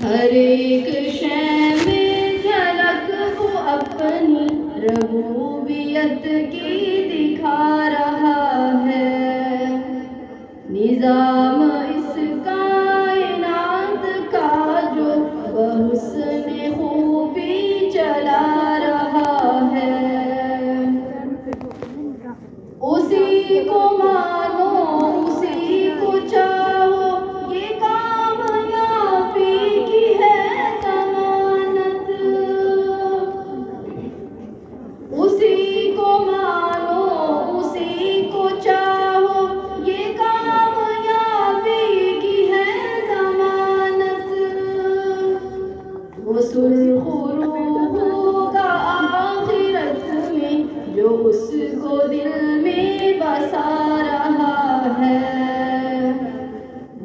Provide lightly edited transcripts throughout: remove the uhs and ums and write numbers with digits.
ہر ایک شے میں جھلک وہ اپنی ربوبیت کی دکھا رہا ہے، نظام اس کائنات کا جو بحسن خوبی چلا رہا ہے، اسی کو مانو اسی کو چاہو، یہ کامیابی کی ہے ضمانت، اسی کو مانو اسی کو چاہو، یہ کامیابی کی ہے ضمانت، وہ سرخ روح ہوگا آخرت میں جو اس کو دل میں بسا رہا ہے،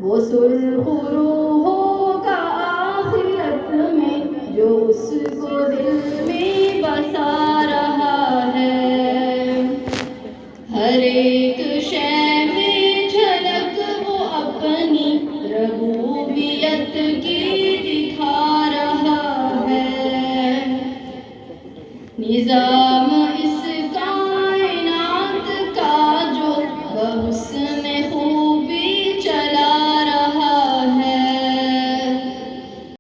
وہ سرخ روح ہوگا آخرت میں جو اس کو دل میں بسا رہا ہے، ہر ایک شے میں جھلک وہ اپنی ربوبیت کی دکھا رہا ہے، نظام